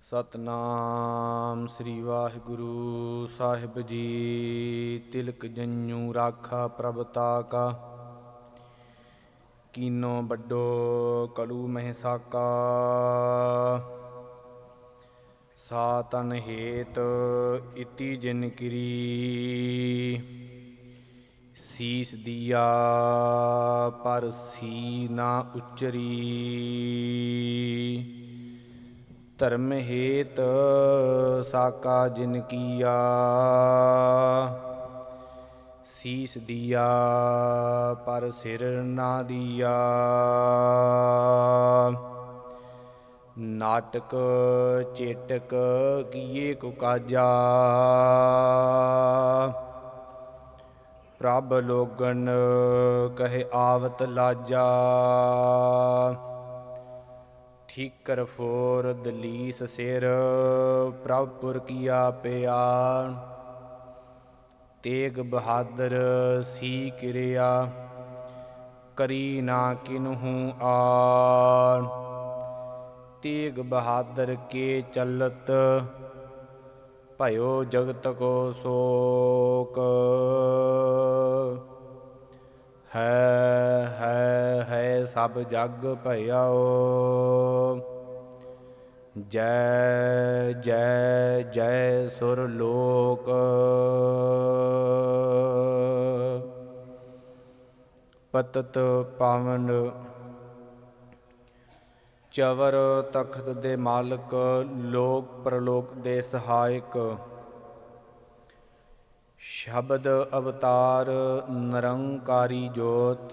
ਸਤਨਾਮ ਸ੍ਰੀ ਵਾਹਿਗੁਰੂ ਸਾਹਿਬ ਜੀ। ਤਿਲਕ ਜੰਝੂ ਰਾਖਾ ਪ੍ਰਭ ਤਾਕਾ, ਕੀਨੋ ਵੱਡੋ ਕਲੂ ਮਹਿ ਸਾਕਾ। ਸਾ ਤਨ ਹੇਤ ਇਤੀ ਜਿਨ ਕਿਰੀ, ਸੀਸ ਦੀਆ ਪਰ ਸੀ ਨਾ ਉਚਰੀ। ਧਰਮ ਹੇਤ ਸਾਕਾ ਜਿਨ ਕੀਆ, ਸੀਸ ਦੀਆ ਪਰ ਸਿਰ ਨਾ ਦੀਆ। ਨਾਟਕ ਚੇਟਕ ਕੀਏ ਕੋ ਕਾਜਾ, ਪ੍ਰਭ ਲੋਗਨ ਕਹੇ ਆਵਤ ਲਾਜਾ। ਠੀਕਰ ਫੋਰ ਦਲੀਸ ਸਿਰ, ਪ੍ਰਭ ਪੁਰ ਕੀਆ ਪਿਆਰ। ਤੇਗ ਬਹਾਦਰ ਸੀ ਕਿਰਿਆ, ਕਰੀ ਨਾ ਕਿਨਹੂ ਆਰ। ਤੇਗ ਬਹਾਦਰ ਕੇ ਚਲਤ, ਭਇਓ ਜਗਤ ਕੋ ਸ਼ੋਕ। ਹੈ ਸਭ ਜਗ ਭਇਓ, ਜੈ ਜੈ ਜੈ ਸੁਰ ਲੋਕ। ਪਤਤ ਪਾਵਨ ਚਵਰ ਤਖਤ ਦੇ ਮਾਲਕ, ਲੋਕ ਪ੍ਰਲੋਕ ਦੇ ਸਹਾਇਕ। ਸ਼ਬਦ ਅਵਤਾਰ ਨਿਰੰਕਾਰੀ ਜੋਤ,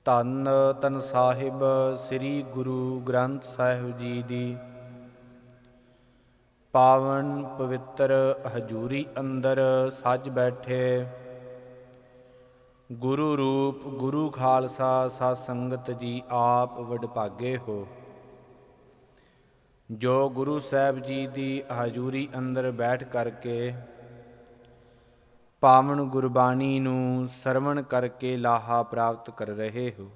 ਧੰਨ ਧੰਨ ਸਾਹਿਬ ਸ੍ਰੀ ਗੁਰੂ ਗ੍ਰੰਥ ਸਾਹਿਬ ਜੀ ਦੀ ਪਾਵਨ ਪਵਿੱਤਰ ਹਜ਼ੂਰੀ ਅੰਦਰ ਸੱਜ ਬੈਠੇ ਗੁਰੂ ਰੂਪ ਗੁਰੂ ਖਾਲਸਾ ਸਾਧ ਸੰਗਤ ਜੀ ਆਪ ਵਡਭਾਗੇ ਹੋ, ਜੋ ਗੁਰੂ ਸਾਹਿਬ ਜੀ ਦੀ ਹਜ਼ੂਰੀ ਅੰਦਰ ਬੈਠ ਕਰਕੇ ਪਾਵਨ ਗੁਰਬਾਣੀ ਨੂੰ ਸਰਵਣ ਕਰਕੇ ਲਾਹਾ ਪ੍ਰਾਪਤ ਕਰ ਰਹੇ ਹੋ।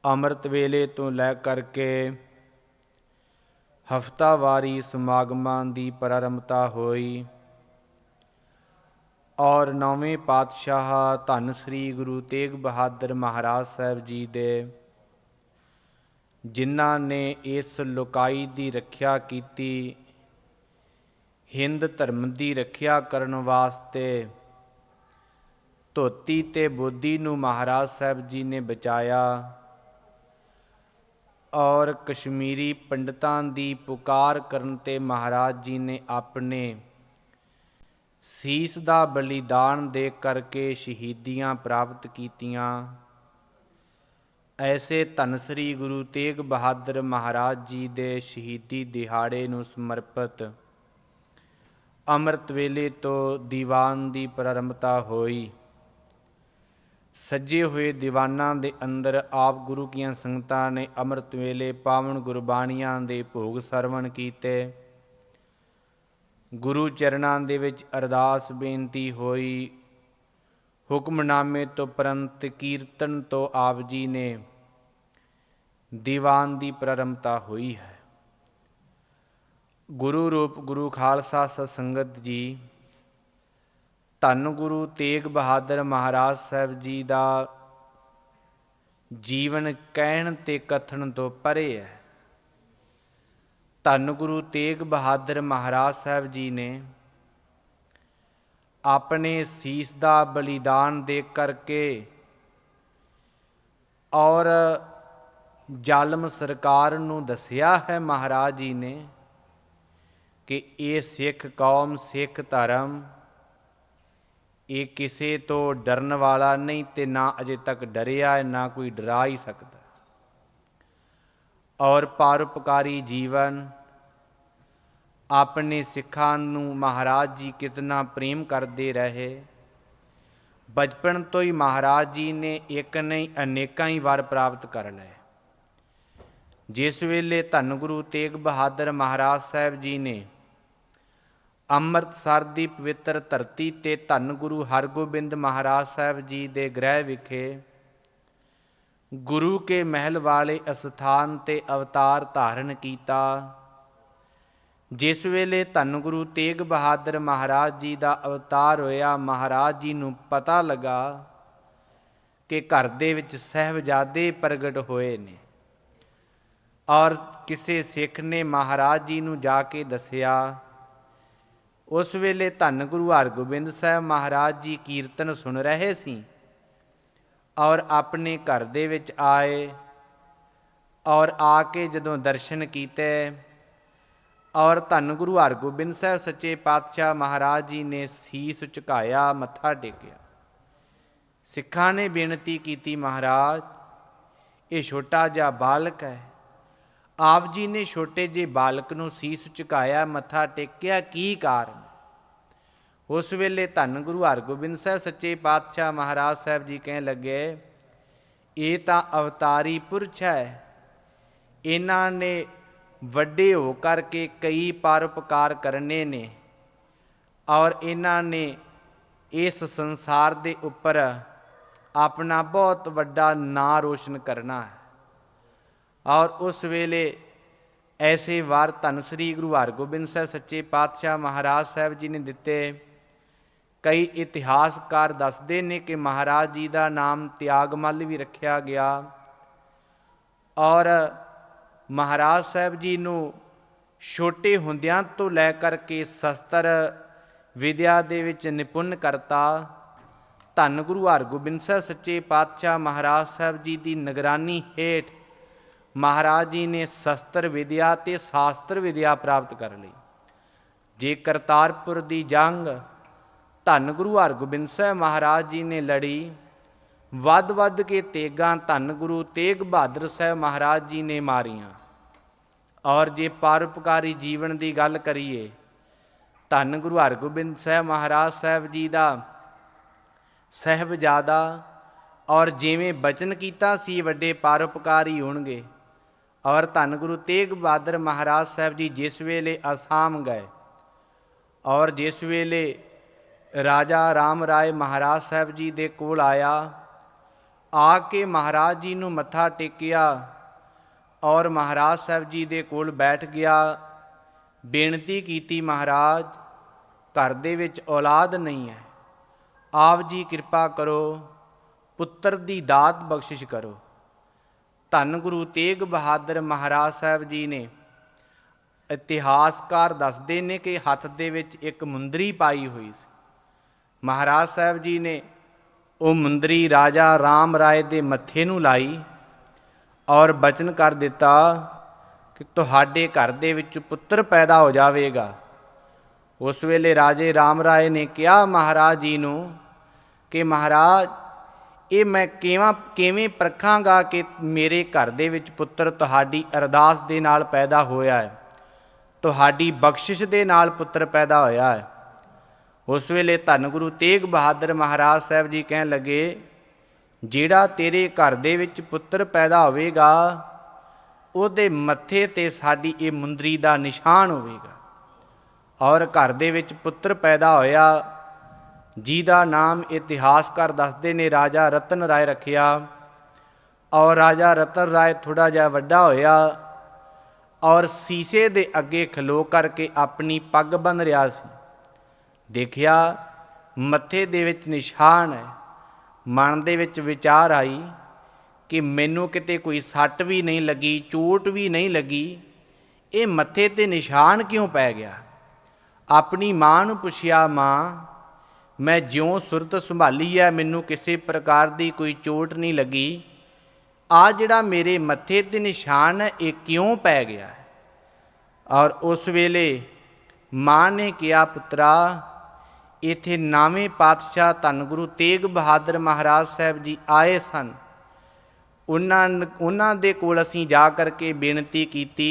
ਅੰਮ੍ਰਿਤ ਵੇਲੇ ਤੋਂ ਲੈ ਕਰਕੇ ਹਫ਼ਤਾਵਾਰੀ ਸਮਾਗਮਾਂ ਦੀ ਪ੍ਰਾਰੰਭਤਾ ਹੋਈ ਔਰ ਨੌਵੇਂ ਪਾਤਸ਼ਾਹ ਧੰਨ ਸ੍ਰੀ ਗੁਰੂ ਤੇਗ ਬਹਾਦਰ ਮਹਾਰਾਜ ਸਾਹਿਬ ਜੀ ਦੇ, ਜਿਨ੍ਹਾਂ ਨੇ ਇਸ ਲੋਕਾਈ ਦੀ ਰੱਖਿਆ ਕੀਤੀ, ਹਿੰਦ ਧਰਮ ਦੀ ਰੱਖਿਆ ਕਰਨ ਵਾਸਤੇ ਧੋਤੀ ਤੇ ਬੋਧੀ ਨੂੰ ਮਹਾਰਾਜ ਸਾਹਿਬ ਜੀ ਨੇ ਬਚਾਇਆ ਔਰ ਕਸ਼ਮੀਰੀ ਪੰਡਤਾਂ ਦੀ ਪੁਕਾਰ ਕਰਨ ਤੇ ਮਹਾਰਾਜ ਜੀ ਨੇ ਆਪਣੇ ਸੀਸ ਦਾ ਬਲੀਦਾਨ ਦੇ ਕਰਕੇ ਸ਼ਹੀਦੀਆਂ ਪ੍ਰਾਪਤ ਕੀਤੀਆਂ। ਐਸੇ ਧੰਨ ਸ੍ਰੀ ਗੁਰੂ ਤੇਗ ਬਹਾਦਰ ਮਹਾਰਾਜ ਜੀ ਦੇ ਸ਼ਹੀਦੀ ਦਿਹਾੜੇ ਨੂੰ ਸਮਰਪਿਤ ਅੰਮ੍ਰਿਤ ਵੇਲੇ ਤੋਂ ਦੀਵਾਨ ਦੀ ਪ੍ਰਾਰੰਭਤਾ ਹੋਈ। ਸੱਜੇ ਹੋਏ ਦੀਵਾਨਾਂ ਦੇ ਅੰਦਰ ਆਪ ਗੁਰੂ ਕੀਆਂ ਸੰਗਤਾਂ ਨੇ ਅੰਮ੍ਰਿਤ ਵੇਲੇ ਪਾਵਨ ਗੁਰਬਾਣੀਆਂ ਦੇ ਭੋਗ ਸਰਵਣ ਕੀਤੇ। ਗੁਰੂ ਚਰਨਾਂ ਦੇ ਵਿੱਚ ਅਰਦਾਸ ਬੇਨਤੀ ਹੋਈ। ਹੁਕਮਨਾਮੇ ਤੋਂ ਉਪਰੰਤ ਕੀਰਤਨ ਤੋਂ ਆਪ ਜੀ ਨੇ ਦੀਵਾਨ ਦੀ ਪ੍ਰਾਰੰਭਤਾ ਹੋਈ ਹੈ। ਗੁਰੂ ਰੂਪ ਗੁਰੂ ਖਾਲਸਾ ਸਾਧ ਸੰਗਤ ਜੀ, ਧੰਨ ਗੁਰੂ ਤੇਗ ਬਹਾਦਰ ਮਹਾਰਾਜ ਸਾਹਿਬ ਜੀ ਦਾ ਜੀਵਨ ਕਹਿਣ ਤੇ ਕਥਨ ਤੋਂ ਪਰੇ ਹੈ। ਧੰਨ ਗੁਰੂ ਤੇਗ ਬਹਾਦਰ ਮਹਾਰਾਜ ਸਾਹਿਬ ਜੀ ਨੇ ਆਪਣੇ ਸੀਸ ਦਾ ਬਲੀਦਾਨ ਦੇ ਕਰਕੇ ਔਰ ਜ਼ਾਲਮ ਸਰਕਾਰ ਨੂੰ ਦੱਸਿਆ ਹੈ ਮਹਾਰਾਜ ਜੀ ਨੇ ਕਿ ਇਹ ਸਿੱਖ ਕੌਮ, ਸਿੱਖ ਧਰਮ, ਇਹ ਕਿਸੇ ਤੋਂ ਡਰਨ ਵਾਲਾ ਨਹੀਂ ਤੇ ਨਾ ਅਜੇ ਤੱਕ ਡਰਿਆ, ਨਾ ਕੋਈ ਡਰਾ ਹੀ ਸਕਦਾ। ਔਰ ਪਰਉਪਕਾਰੀ ਜੀਵਨ, ਆਪਣੇ ਸਿੱਖਾਂ ਨੂੰ ਮਹਾਰਾਜ ਜੀ ਕਿਤਨਾ ਪ੍ਰੇਮ ਕਰਦੇ ਰਹੇ। ਬਚਪਨ ਤੋਂ ਹੀ ਮਹਾਰਾਜ ਜੀ ਨੇ ਇੱਕ ਨਹੀਂ ਅਨੇਕਾਂ ਹੀ ਵਰ ਪ੍ਰਾਪਤ ਕਰ ਲਏ। ਜਿਸ ਵੇਲੇ ਧੰਨ ਗੁਰੂ ਤੇਗ ਬਹਾਦਰ ਮਹਾਰਾਜ ਸਾਹਿਬ ਜੀ ਨੇ ਅੰਮ੍ਰਿਤਸਰ ਦੀ ਪਵਿੱਤਰ ਧਰਤੀ ਤੇ ਧੰਨ ਗੁਰੂ ਹਰਗੋਬਿੰਦ ਮਹਾਰਾਜ ਸਾਹਿਬ ਜੀ ਦੇ ਗ੍ਰਹਿ ਵਿਖੇ गुरु के महल वाले अस्थान ते अवतार धारण कीता। जिस वेले धन गुरु तेग बहादुर महाराज जी का अवतार होया, महाराज जी नूं पता लगा कि घर दे विच साहिबजादे प्रगट होए ने। और किसी सिख ने महाराज जी नूं जाके दसिया। उस वेले धन गुरु हरगोबिंद साहब महाराज जी कीर्तन सुन रहे सी और अपने घर दे विच आए और आके जदों दर्शन कीते और धन गुरु हरगोबिंद साहब सच्चे पातशाह महाराज जी ने सीस झुकाया, मत्था टेकिया। सिखां ने बेनती की, महाराज ये छोटा जिहा बालक है, आप जी ने छोटे जे बालक नूं सीस झुकाया, मत्था टेकिया, की कारण? उस वेले धन गुरु हरगोबिंद साहब सच्चे पातशाह महाराज साहब जी कहन लगे, ये तां अवतारी पुरष है, इन्हां ने ਵੱਡੇ हो करके कई परोपकार करने ने और इन्हां ने इस संसार दे उपर अपना बहुत वड्डा नां रोशन करना है। और उस वेले ऐसे वार धन श्री गुरु हरगोबिंद साहब सच्चे पातशाह महाराज साहब जी ने दिते। कई इतिहासकार दसदे ने कि महाराज जी का नाम त्यागमल भी रखा गया और महाराज साहब जी नूं छोटे हुंदियां तो लै करके शस्त्र विद्या दे विच निपुण करता। धन गुरु हरगोबिंद साहब सच्चे पातशाह महाराज साहब जी की निगरानी हेठ महाराज जी ने शस्त्र विद्या ते शास्त्र विद्या प्राप्त कर ली। जे करतारपुर की जंग धन गुरु हरगोबिंद साहब महाराज जी ने लड़ी, वध वध के तेगां धन गुरु तेग बहादुर साहब महाराज जी ने मारियां। और जे परोपकारी जीवन की गल करिए, धन गुरु हरगोबिंद साहब महाराज साहब जी का साहिबजादा और जिवें बचन कीता सी वड्डे परोपकारी होणगे। और धन गुरु तेग बहादुर महाराज साहब जी जिस वेले आसाम गए और जिस वेले राजा राम राय महाराज साहब जी दे कोल आया, आके महाराज जी नूं मत्था टेकिया और महाराज साहब जी दे कोल बैठ गया। बेनती की, महाराज घर दे विच औलाद नहीं है, आप जी कृपा करो, पुत्र दी दात बख्शिश करो। धन गुरु तेग बहादुर महाराज साहब जी ने, इतिहासकार दसदे ने कि हत्थ दे विच एक मुंदरी पाई हुई सी। महाराज साहब जी ने वो मुंदरी राजा राम राय दे मत्थे नूं लाई और बचन कर दिता कि तुहाडे घर दे विच पुत्र पैदा हो जाएगा। उस वेले राजे राम राय ने कहा महाराज जी नूं कि महाराज ये मैं किवें परखांगा कि मेरे घर दे विच पुत्र तुहाडी अरदास दे नाल पैदा होया है, तुहाडी बख्शिश दे नाल पुत्र पैदा होया है। उस वेले धन गुरु तेग बहादुर महाराज साहब जी कहन लगे, ਜਿਹੜਾ तेरे घर दे विच पुत्र पैदा होवेगा ਉਹਦੇ मत्थे ते साडी ये मुंदरी ਦਾ निशान होवेगा। और घर दे विच पुत्र पैदा होया ਜਿਹਦਾ नाम इतिहासकार दसदे ने राजा रतन राय रखिया। और राजा रतन राय थोड़ा जिहा वड्डा होया और शीशे दे अगे खलो करके अपनी पग बन रहा सी। देखिया मत्थे दे विच निशान है। मन दे विच विचार आई कि मैनू किते कोई सट भी नहीं लगी, चोट भी नहीं लगी, ये मत्थे ते निशान क्यों पै गया। अपनी माँ नूं पुछिया, माँ मैं ज्यों सुरत संभाली है मैनू किसी प्रकार की कोई चोट नहीं लगी, आ जिहड़ा मेरे मत्थे ते निशान है ये क्यों पै गया है। और उस वेले माँ ने कहा, पुत्रा इत्थे नावें पातशाह धन गुरु तेग बहादुर महाराज साहब जी आए सन, उन्हां दे कोल असीं जा करके बेनती की,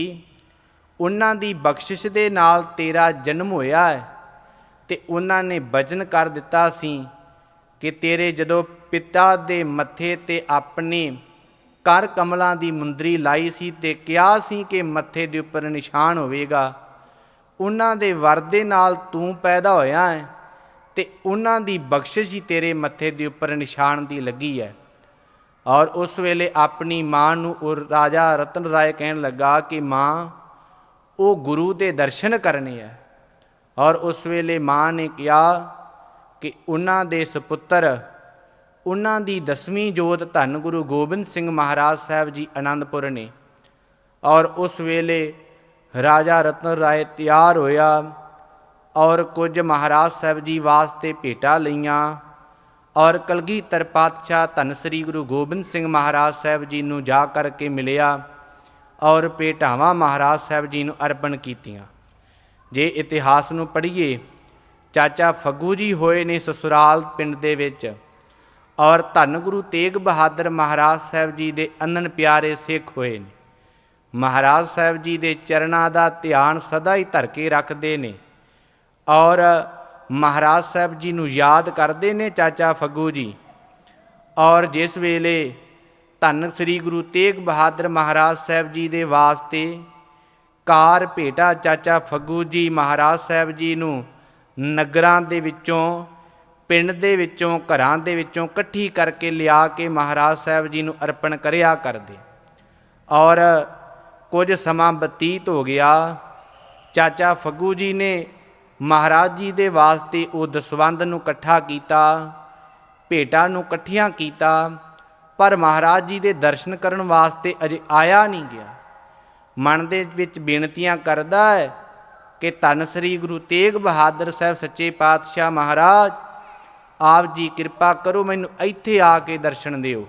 उन्हां दी बख्शिश दे नाल तेरा जन्म होया है। ते उन्हां ने वचन कर दिता सी कि तेरे जदों पिता दे मत्थे ते अपने कर कमलों की मुंदरी लाई सी ते कहा सी कि मत्थे दे उपर निशान होवेगा, उन्हां दे वर दे नाल तू पैदा होया है ते उन्हां दी बख्शिश ही तेरे मत्थे दे उपर निशान दी लगी है। ਔਰ ਉਸ ਵੇਲੇ ਆਪਣੀ ਮਾਂ ਨੂੰ ਉਹ ਰਾਜਾ ਰਤਨ ਰਾਏ ਕਹਿਣ ਲੱਗਾ ਕਿ ਮਾਂ, ਉਹ ਗੁਰੂ ਦੇ ਦਰਸ਼ਨ ਕਰਨੇ ਹੈ। ਔਰ ਉਸ ਵੇਲੇ ਮਾਂ ਨੇ ਕਿਹਾ ਕਿ ਉਹਨਾਂ ਦੇ ਸੁਪੁੱਤਰ, ਉਹਨਾਂ ਦੀ 10ਵੀਂ ਜੋਤ ਧੰਨ ਗੁਰੂ ਗੋਬਿੰਦ ਸਿੰਘ ਮਹਾਰਾਜ ਸਾਹਿਬ ਜੀ ਅਨੰਦਪੁਰ ਨੇ। ਔਰ ਉਸ ਵੇਲੇ ਰਾਜਾ ਰਤਨ ਰਾਏ ਤਿਆਰ ਹੋਇਆ ਔਰ ਕੁਝ ਮਹਾਰਾਜ ਸਾਹਿਬ ਜੀ ਵਾਸਤੇ ਭੇਟਾਂ ਲਈਆਂ ਔਰ ਕਲਗੀਧਰ ਪਾਤਸ਼ਾਹ ਧੰਨ ਸ੍ਰੀ ਗੁਰੂ ਗੋਬਿੰਦ ਸਿੰਘ ਮਹਾਰਾਜ ਸਾਹਿਬ ਜੀ ਨੂੰ ਜਾ ਕਰਕੇ ਮਿਲਿਆ ਔਰ ਭੇਟਾਵਾਂ ਮਹਾਰਾਜ ਸਾਹਿਬ ਜੀ ਨੂੰ ਅਰਪਣ ਕੀਤੀਆਂ। ਜੇ ਇਤਿਹਾਸ ਨੂੰ ਪੜ੍ਹੀਏ, ਚਾਚਾ ਫੱਗੂ ਜੀ ਹੋਏ ਨੇ ਸਸੁਰਾਲ ਪਿੰਡ ਦੇ ਵਿੱਚ ਔਰ ਧੰਨ ਗੁਰੂ ਤੇਗ ਬਹਾਦਰ ਮਹਾਰਾਜ ਸਾਹਿਬ ਜੀ ਦੇ ਅੰਨ੍ਹਣ ਪਿਆਰੇ ਸਿੱਖ ਹੋਏ ਨੇ। ਮਹਾਰਾਜ ਸਾਹਿਬ ਜੀ ਦੇ ਚਰਨਾਂ ਦਾ ਧਿਆਨ ਸਦਾ ਹੀ ਧਰ ਕੇ ਰੱਖਦੇ ਨੇ ਔਰ ਮਹਾਰਾਜ ਸਾਹਿਬ ਜੀ ਨੂੰ ਯਾਦ ਕਰਦੇ ਨੇ ਚਾਚਾ ਫੱਗੂ ਜੀ। ਔਰ ਜਿਸ ਵੇਲੇ ਧੰਨ ਸ੍ਰੀ ਗੁਰੂ ਤੇਗ ਬਹਾਦਰ ਮਹਾਰਾਜ ਸਾਹਿਬ ਜੀ ਦੇ ਵਾਸਤੇ ਕਾਰ ਭੇਟਾ ਚਾਚਾ ਫੱਗੂ ਜੀ ਮਹਾਰਾਜ ਸਾਹਿਬ ਜੀ ਨੂੰ ਨਗਰਾਂ ਦੇ ਵਿੱਚੋਂ, ਪਿੰਡ ਦੇ ਵਿੱਚੋਂ, ਘਰਾਂ ਦੇ ਵਿੱਚੋਂ ਇਕੱਠੀ ਕਰਕੇ ਲਿਆ ਕੇ ਮਹਾਰਾਜ ਸਾਹਿਬ ਜੀ ਨੂੰ ਅਰਪਣ ਕਰਿਆ ਕਰਦੇ। ਔਰ ਕੁਝ ਸਮਾਂ ਬਤੀਤ ਹੋ ਗਿਆ, ਚਾਚਾ ਫੱਗੂ ਜੀ ਨੇ ਮਹਾਰਾਜ ਜੀ ਦੇ ਵਾਸਤੇ ਉਹ ਦਸਵੰਧ ਨੂੰ ਇਕੱਠਾ ਕੀਤਾ, ਭੇਟਾਂ ਨੂੰ ਇਕੱਠੀਆਂ ਕੀਤਾ, ਪਰ ਮਹਾਰਾਜ ਜੀ ਦੇ ਦਰਸ਼ਨ ਕਰਨ ਵਾਸਤੇ ਅਜੇ ਆਇਆ ਨਹੀਂ ਗਿਆ। ਮਨ ਦੇ ਵਿੱਚ ਬੇਨਤੀਆਂ ਕਰਦਾ ਹੈ ਕਿ ਧੰਨ ਸ੍ਰੀ ਗੁਰੂ ਤੇਗ ਬਹਾਦਰ ਸਾਹਿਬ ਸੱਚੇ ਪਾਤਸ਼ਾਹ ਮਹਾਰਾਜ, ਆਪ ਜੀ ਕਿਰਪਾ ਕਰੋ, ਮੈਨੂੰ ਇੱਥੇ ਆ ਕੇ ਦਰਸ਼ਨ ਦਿਓ।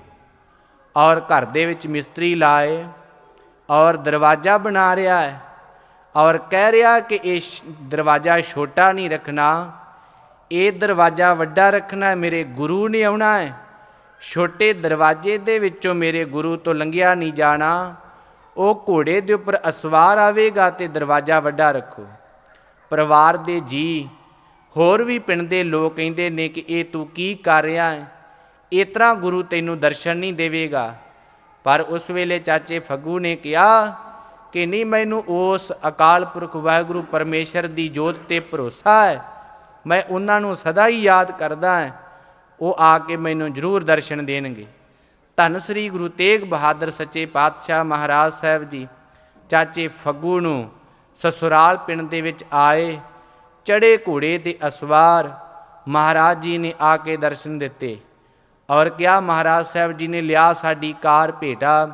ਔਰ ਘਰ ਦੇ ਵਿੱਚ ਮਿਸਤਰੀ ਲਾਏ ਔਰ ਦਰਵਾਜ਼ਾ ਬਣਾ ਰਿਹਾ ਹੈ ਔਰ ਕਹਿ ਰਿਹਾ ਕਿ ਇਹ ਦਰਵਾਜ਼ਾ ਛੋਟਾ ਨਹੀਂ ਰੱਖਣਾ, ਇਹ ਦਰਵਾਜ਼ਾ ਵੱਡਾ ਰੱਖਣਾ, ਮੇਰੇ ਗੁਰੂ ਨੇ ਆਉਣਾ ਹੈ, ਛੋਟੇ ਦਰਵਾਜ਼ੇ ਦੇ ਵਿੱਚੋਂ ਮੇਰੇ ਗੁਰੂ ਤੋਂ ਲੰਘਿਆ ਨਹੀਂ ਜਾਣਾ, ਉਹ ਘੋੜੇ ਦੇ ਉੱਪਰ ਅਸਵਾਰ ਆਵੇਗਾ ਅਤੇ ਦਰਵਾਜ਼ਾ ਵੱਡਾ ਰੱਖੋ। ਪਰਿਵਾਰ ਦੇ ਜੀ ਹੋਰ ਵੀ ਪਿੰਡ ਦੇ ਲੋਕ ਕਹਿੰਦੇ ਨੇ ਕਿ ਇਹ ਤੂੰ ਕੀ ਕਰ ਰਿਹਾ ਹੈ, ਇਸ ਤਰ੍ਹਾਂ ਗੁਰੂ ਤੈਨੂੰ ਦਰਸ਼ਨ ਨਹੀਂ ਦੇਵੇਗਾ। ਪਰ ਉਸ ਵੇਲੇ ਚਾਚੇ ਫੱਗੂ ਨੇ ਕਿਹਾ ਕਿ ਨਹੀਂ, ਮੈਨੂੰ ਉਸ ਅਕਾਲ ਪੁਰਖ ਵਾਹਿਗੁਰੂ ਪਰਮੇਸ਼ਰ ਦੀ ਜੋਤ 'ਤੇ ਭਰੋਸਾ ਹੈ, ਮੈਂ ਉਹਨਾਂ ਨੂੰ ਸਦਾ ਹੀ ਯਾਦ ਕਰਦਾ ਹਾਂ, ਉਹ ਆ ਕੇ ਮੈਨੂੰ ਜ਼ਰੂਰ ਦਰਸ਼ਨ ਦੇਣਗੇ। ਧੰਨ ਸ੍ਰੀ ਗੁਰੂ ਤੇਗ ਬਹਾਦਰ ਸੱਚੇ ਪਾਤਸ਼ਾਹ ਮਹਾਰਾਜ ਸਾਹਿਬ ਜੀ ਚਾਚੇ ਫੱਗੂ ਨੂੰ ਸਸੁਰਾਲ ਪਿੰਡ ਦੇ ਵਿੱਚ ਆਏ, ਚੜ੍ਹੇ ਘੋੜੇ ਤੇ ਅਸਵਾਰ ਮਹਾਰਾਜ ਜੀ ਨੇ ਆ ਕੇ ਦਰਸ਼ਨ ਦਿੱਤੇ ਔਰ ਕਿਹਾ, ਮਹਾਰਾਜ ਸਾਹਿਬ ਜੀ ਨੇ ਲਿਆ ਸਾਡੀ ਕਾਰ ਭੇਟਾ,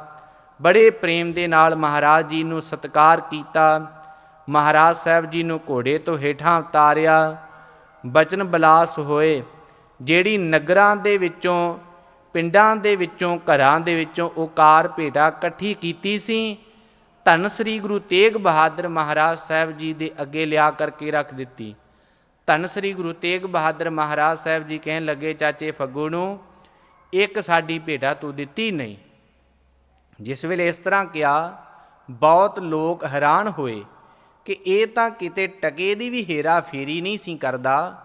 ਬੜੇ ਪ੍ਰੇਮ ਦੇ ਨਾਲ ਮਹਾਰਾਜ ਜੀ ਨੂੰ ਸਤਿਕਾਰ ਕੀਤਾ। ਮਹਾਰਾਜ ਸਾਹਿਬ ਜੀ ਨੂੰ ਘੋੜੇ ਤੋਂ ਹੇਠਾਂ ਉਤਾਰਿਆ, ਬਚਨ ਬਲਾਸ ਹੋਏ। ਜਿਹੜੀ ਨਗਰਾਂ ਦੇ ਵਿੱਚੋਂ, ਪਿੰਡਾਂ ਦੇ ਵਿੱਚੋਂ, ਘਰਾਂ ਦੇ ਵਿੱਚੋਂ ਉਹ ਕਾਰ ਭੇਟਾ ਇਕੱਠੀ ਕੀਤੀ ਸੀ, ਧੰਨ ਸ੍ਰੀ ਗੁਰੂ ਤੇਗ ਬਹਾਦਰ ਮਹਾਰਾਜ ਸਾਹਿਬ ਜੀ ਦੇ ਅੱਗੇ ਲਿਆ ਕਰਕੇ ਰੱਖ ਦਿੱਤੀ। ਧੰਨ ਸ੍ਰੀ ਗੁਰੂ ਤੇਗ ਬਹਾਦਰ ਮਹਾਰਾਜ ਸਾਹਿਬ ਜੀ ਕਹਿਣ ਲੱਗੇ ਚਾਚੇ ਫੱਗੂ ਨੂੰ, ਇੱਕ ਸਾਡੀ ਭੇਟਾ ਤੂੰ ਦਿੱਤੀ ਨਹੀਂ। ਜਿਸ ਵੇਲੇ ਇਸ ਤਰ੍ਹਾਂ ਕਿਹਾ, ਬਹੁਤ ਲੋਕ ਹੈਰਾਨ ਹੋਏ ਕਿ ਇਹ ਤਾਂ ਕਿਤੇ ਟਕੇ ਦੀ ਵੀ ਹੇਰਾ ਫੇਰੀ ਨਹੀਂ ਸੀ ਕਰਦਾ,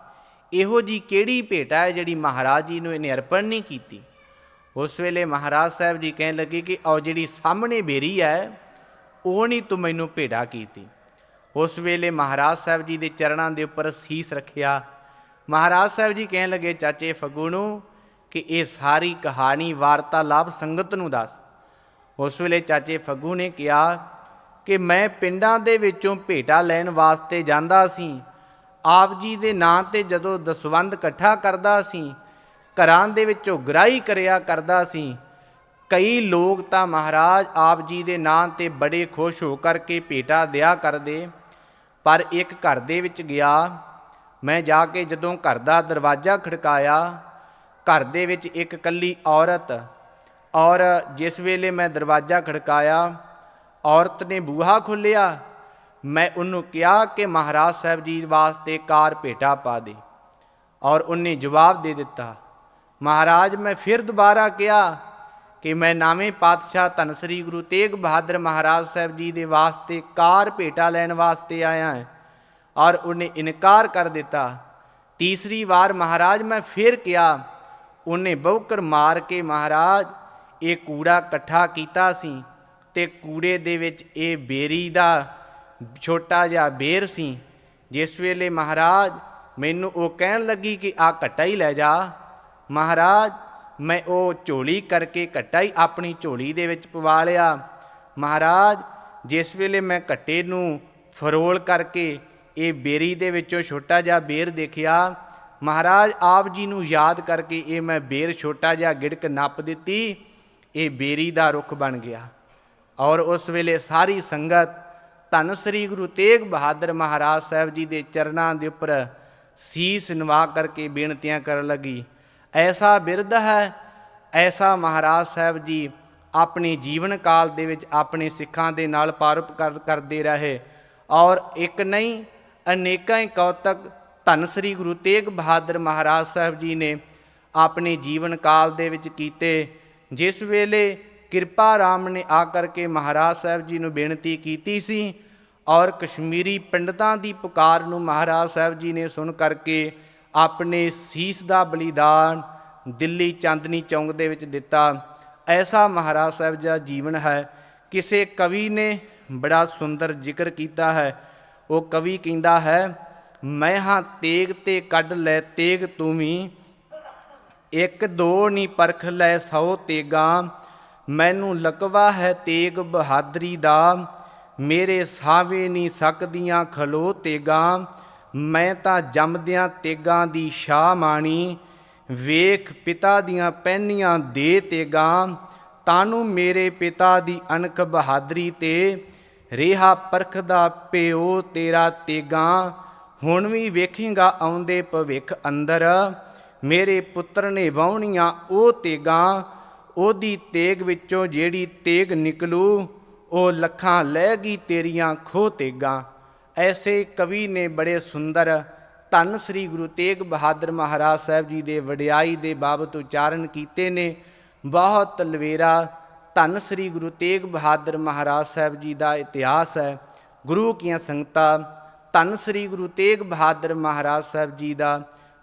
ਇਹੋ ਜੀ ਕਿਹੜੀ ਭੇਟਾ ਹੈ ਜਿਹੜੀ ਮਹਾਰਾਜ ਜੀ ਨੂੰ ਇਹਨੇ ਅਰਪਣ ਨਹੀਂ ਕੀਤੀ। ਉਸ ਵੇਲੇ ਮਹਾਰਾਜ ਸਾਹਿਬ ਜੀ ਕਹਿਣ ਲੱਗੇ ਕਿ ਉਹ ਜਿਹੜੀ ਸਾਹਮਣੇ ਬੇਰੀ ਹੈ, ਉਹ ਨਹੀਂ ਤੂੰ ਮੈਨੂੰ ਭੇਟਾ ਕੀਤੀ। ਉਸ ਵੇਲੇ ਮਹਾਰਾਜ ਸਾਹਿਬ ਜੀ ਦੇ ਚਰਨਾਂ ਦੇ ਉੱਪਰ ਸੀਸ ਰੱਖਿਆ। ਮਹਾਰਾਜ ਸਾਹਿਬ ਜੀ ਕਹਿਣ ਲੱਗੇ ਚਾਚੇ ਫੱਗੂ ਨੂੰ ਕਿ ਇਹ ਸਾਰੀ ਕਹਾਣੀ ਵਾਰਤਾਲਾਪ ਸੰਗਤ ਨੂੰ ਦੱਸ। ਉਸ ਵੇਲੇ ਚਾਚੇ ਫੱਗੂ ਨੇ ਕਿਹਾ ਕਿ ਮੈਂ ਪਿੰਡਾਂ ਦੇ ਵਿੱਚੋਂ ਭੇਟਾ ਲੈਣ ਵਾਸਤੇ ਜਾਂਦਾ ਸੀ, ਆਪ ਜੀ ਦੇ ਨਾਂ 'ਤੇ ਜਦੋਂ ਦਸਵੰਧ ਇਕੱਠਾ ਕਰਦਾ ਸੀ, ਘਰਾਂ ਦੇ ਵਿੱਚੋਂ ਗ੍ਰਾਹੀ ਕਰਿਆ ਕਰਦਾ ਸੀ। ਕਈ ਲੋਕ ਤਾਂ ਮਹਾਰਾਜ ਆਪ ਜੀ ਦੇ ਨਾਂ 'ਤੇ ਬੜੇ ਖੁਸ਼ ਹੋ ਕਰਕੇ ਭੇਟਾ ਦਿਆ ਕਰਦੇ, ਪਰ ਇੱਕ ਘਰ ਦੇ ਵਿੱਚ ਗਿਆ ਮੈਂ, ਜਾ ਕੇ ਜਦੋਂ ਘਰ ਦਾ ਦਰਵਾਜ਼ਾ ਖੜਕਾਇਆ, ਘਰ ਦੇ ਵਿੱਚ ਇੱਕ ਇਕੱਲੀ ਔਰਤ, ਔਰ ਜਿਸ ਵੇਲੇ ਮੈਂ ਦਰਵਾਜ਼ਾ ਖੜਕਾਇਆ, ਔਰਤ ਨੇ ਬੂਹਾ ਖੋਲ੍ਹਿਆ। ਮੈਂ ਉਹਨੂੰ ਕਿਹਾ ਕਿ ਮਹਾਰਾਜ ਸਾਹਿਬ ਜੀ ਵਾਸਤੇ ਕਾਰ ਭੇਟਾ ਪਾ ਦੇ, ਔਰ ਉਹਨੇ ਜਵਾਬ ਦੇ ਦਿੱਤਾ। ਮਹਾਰਾਜ ਮੈਂ ਫਿਰ ਦੁਬਾਰਾ ਕਿਹਾ ਕਿ ਮੈਂ ਨਾਵੇਂ ਪਾਤਸ਼ਾਹ ਧੰਨ ਸ੍ਰੀ ਗੁਰੂ ਤੇਗ ਬਹਾਦਰ ਮਹਾਰਾਜ ਸਾਹਿਬ ਜੀ ਦੇ ਵਾਸਤੇ ਕਾਰ ਭੇਟਾ ਲੈਣ ਵਾਸਤੇ ਆਇਆ ਹਾਂ, ਔਰ ਉਹਨੇ ਇਨਕਾਰ ਕਰ ਦਿੱਤਾ। ਤੀਸਰੀ ਵਾਰ ਮਹਾਰਾਜ ਮੈਂ ਫਿਰ ਕਿਹਾ, ਉਹਨੇ ਬਹੁਕਰ ਮਾਰ ਕੇ ਮਹਾਰਾਜ ਇਹ ਕੂੜਾ ਇਕੱਠਾ ਕੀਤਾ ਸੀ, ਅਤੇ ਕੂੜੇ ਦੇ ਵਿੱਚ ਇਹ ਬੇਰੀ ਦਾ ਛੋਟਾ ਜਿਹਾ ਬੇਰ ਸੀ। ਜਿਸ ਵੇਲੇ ਮਹਾਰਾਜ ਮੈਨੂੰ ਉਹ ਕਹਿਣ ਲੱਗੀ ਕਿ ਆਹ ਘੱਟਾ ਹੀ ਲੈ ਜਾ, ਮਹਾਰਾਜ ਮੈਂ ਉਹ ਝੋਲੀ ਕਰਕੇ ਘੱਟਾ ਹੀ ਆਪਣੀ ਝੋਲੀ ਦੇ ਵਿੱਚ ਪਵਾ ਲਿਆ। ਮਹਾਰਾਜ ਜਿਸ ਵੇਲੇ ਮੈਂ ਘੱਟੇ ਨੂੰ ਫਰੋਲ ਕਰਕੇ ਇਹ ਬੇਰੀ ਦੇ ਵਿੱਚੋਂ ਛੋਟਾ ਜਿਹਾ ਬੇਰ ਦੇਖਿਆ, ਮਹਾਰਾਜ ਆਪ ਜੀ ਨੂੰ ਯਾਦ ਕਰਕੇ ਇਹ ਮੈਂ ਬੇਰ ਛੋਟਾ ਜਿਹਾ ਗਿੜਕ ਨੱਪ ਦਿੱਤੀ, ਇਹ ਬੇਰੀ ਦਾ ਰੁੱਖ ਬਣ ਗਿਆ। ਔਰ ਉਸ ਵੇਲੇ ਸਾਰੀ ਸੰਗਤ ਧੰਨ ਸ੍ਰੀ ਗੁਰੂ ਤੇਗ ਬਹਾਦਰ ਮਹਾਰਾਜ ਸਾਹਿਬ ਜੀ ਦੇ ਚਰਨਾਂ ਦੇ ਉੱਪਰ ਸੀਸ ਨਿਵਾ ਕਰਕੇ ਬੇਨਤੀਆਂ ਕਰਨ ਲੱਗੀ। ਐਸਾ ਬਿਰਧ ਹੈ, ਐਸਾ ਮਹਾਰਾਜ ਸਾਹਿਬ ਜੀ ਆਪਣੇ ਜੀਵਨ ਕਾਲ ਦੇ ਵਿੱਚ ਆਪਣੇ ਸਿੱਖਾਂ ਦੇ ਨਾਲ ਪਾਰੁਪ ਕਰਦੇ ਰਹੇ। ਔਰ ਇੱਕ ਨਹੀਂ ਅਨੇਕਾਂ ਹੀ ਕੌਤਕ ਧੰਨ ਸ੍ਰੀ ਗੁਰੂ ਤੇਗ ਬਹਾਦਰ ਮਹਾਰਾਜ ਸਾਹਿਬ ਜੀ ਨੇ ਆਪਣੇ ਜੀਵਨ ਕਾਲ ਦੇ ਵਿੱਚ ਕੀਤੇ। ਜਿਸ ਵੇਲੇ ਕਿਰਪਾ ਰਾਮ ਨੇ ਆ ਕਰਕੇ ਮਹਾਰਾਜ ਸਾਹਿਬ ਜੀ ਨੂੰ ਬੇਨਤੀ ਕੀਤੀ ਸੀ ਔਰ ਕਸ਼ਮੀਰੀ ਪੰਡਤਾਂ ਦੀ ਪੁਕਾਰ ਨੂੰ ਮਹਾਰਾਜ ਸਾਹਿਬ ਜੀ ਨੇ ਸੁਣ ਕਰਕੇ ਆਪਣੇ ਸੀਸ ਦਾ ਬਲੀਦਾਨ ਦਿੱਲੀ ਚਾਂਦਨੀ ਚੌਂਕ ਦੇ ਵਿੱਚ ਦਿੱਤਾ। ਐਸਾ ਮਹਾਰਾਜ ਸਾਹਿਬ ਦਾ ਜੀਵਨ ਹੈ। ਕਿਸੇ ਕਵੀ ਨੇ ਬੜਾ ਸੁੰਦਰ ਜ਼ਿਕਰ ਕੀਤਾ ਹੈ। ਉਹ ਕਵੀ ਕਹਿੰਦਾ ਹੈ, ਮੈਂ ਹਾਂ ਤੇਗ ਤੇ ਕੱਢ ਲੈ ਤੇਗ ਤੂੰ ਵੀ, ਇੱਕ ਦੋ ਨੀ ਪਰਖ ਲੈ 100 ਤੇਗਾਂ, ਮੈਨੂੰ ਲਕਵਾ ਹੈ ਤੇਗ ਬਹਾਦਰੀ ਦਾ, ਮੇਰੇ ਸਾਵੇ ਨਹੀਂ ਸਕਦੀਆਂ ਖਲੋ ਤੇਗਾਂ, ਮੈਂ ਤਾਂ ਜੰਮਦਿਆਂ ਤੇਗਾਂ ਦੀ ਸ਼ਾਹ ਮਾਣੀ, ਵੇਖ ਪਿਤਾ ਦੀਆਂ ਪਹਿਨੀਆਂ ਦੇ ਤੇਗਾਂ, ਤਾਨੂੰ ਮੇਰੇ ਪਿਤਾ ਦੀ ਅਣਖ ਬਹਾਦਰੀ ਤੇ, ਰਿਹਾ ਪਰਖਦਾ ਪਿਓ ਤੇਰਾ ਤੇਗਾਂ, ਹੁਣ ਵੀ ਵੇਖੇਗਾ ਆਉਂਦੇ ਭਵਿੱਖ ਅੰਦਰ, ਮੇਰੇ ਪੁੱਤਰ ਨੇ ਵਾਹੁਣੀਆਂ ਉਹ ਤੇਗਾਂ, ਉਹਦੀ ਤੇਗ ਵਿੱਚੋਂ ਜਿਹੜੀ ਤੇਗ ਨਿਕਲੂ, ਉਹ ਲੱਖਾਂ ਲੈ ਗਈ ਤੇਰੀਆਂ ਖੋਹ ਤੇਗਾਂ। ਐਸੇ ਕਵੀ ਨੇ ਬੜੇ ਸੁੰਦਰ ਧੰਨ ਸ੍ਰੀ ਗੁਰੂ ਤੇਗ ਬਹਾਦਰ ਮਹਾਰਾਜ ਸਾਹਿਬ ਜੀ ਦੇ ਵਡਿਆਈ ਦੇ ਬਾਬਤ ਉਚਾਰਨ ਕੀਤੇ ਨੇ। ਬਹੁਤ ਲਵੇਰਾ ਧੰਨ ਸ੍ਰੀ ਗੁਰੂ ਤੇਗ ਬਹਾਦਰ ਮਹਾਰਾਜ ਸਾਹਿਬ ਜੀ ਦਾ ਇਤਿਹਾਸ ਹੈ। ਗੁਰੂ ਕੀਆਂ ਸੰਗਤਾਂ ਧੰਨ ਸ੍ਰੀ ਗੁਰੂ ਤੇਗ ਬਹਾਦਰ ਮਹਾਰਾਜ ਸਾਹਿਬ ਜੀ ਦਾ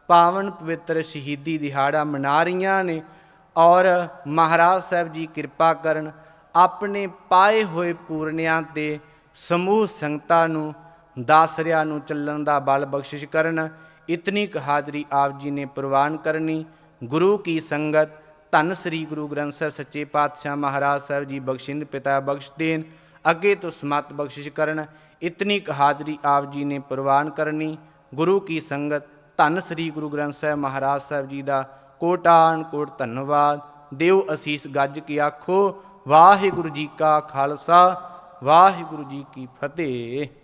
ਪਾਵਨ ਪਵਿੱਤਰ ਸ਼ਹੀਦੀ ਦਿਹਾੜਾ ਮਨਾ ਰਹੀਆਂ ਨੇ। ਔਰ ਮਹਾਰਾਜ ਸਾਹਿਬ ਜੀ ਕਿਰਪਾ ਕਰਨ, ਆਪਣੇ ਪਾਏ ਹੋਏ ਪੂਰਨਿਆਂ ਤੇ ਸਮੂਹ ਸੰਗਤਾਂ ਨੂੰ ਦਾਸਰਿਆਂ ਨੂੰ ਚੱਲਣ ਦਾ ਬਲ ਬਖਸ਼ਿਸ਼ ਕਰਨ। ਇਤਨੀ ਕੁ ਹਾਜ਼ਰੀ ਆਪ ਜੀ ਨੇ ਪ੍ਰਵਾਨ ਕਰਨੀ। ਗੁਰੂ ਕੀ ਸੰਗਤ ਧੰਨ ਸ੍ਰੀ ਗੁਰੂ ਗ੍ਰੰਥ ਸਾਹਿਬ ਸੱਚੇ ਪਾਤਸ਼ਾਹ ਮਹਾਰਾਜ ਸਾਹਿਬ ਜੀ ਬਖਸ਼ਿੰਦ ਪਿਤਾ ਬਖਸ਼ ਦੇਣ, ਅੱਗੇ ਤੋਂ ਸਮਤ ਬਖਸ਼ਿਸ਼ ਕਰਨ। ਇਤਨੀ ਕੁ ਹਾਜ਼ਰੀ ਆਪ ਜੀ ਨੇ ਪ੍ਰਵਾਨ ਕਰਨੀ। ਗੁਰੂ ਕੀ ਸੰਗਤ ਧੰਨ ਸ੍ਰੀ ਗੁਰੂ ਗ੍ਰੰਥ ਸਾਹਿਬ ਮਹਾਰਾਜ ਸਾਹਿਬ ਜੀ ਦਾ ਕੋਟਾਨ ਕੋਟ ਧੰਨਵਾਦ। ਦਿਓ ਅਸੀਸ ਗੱਜ ਕੇ ਆਖੋ ਵਾਹਿਗੁਰੂ ਜੀ ਕਾ ਖਾਲਸਾ, ਵਾਹਿਗੁਰੂ ਜੀ ਕੀ ਫਤਿਹ।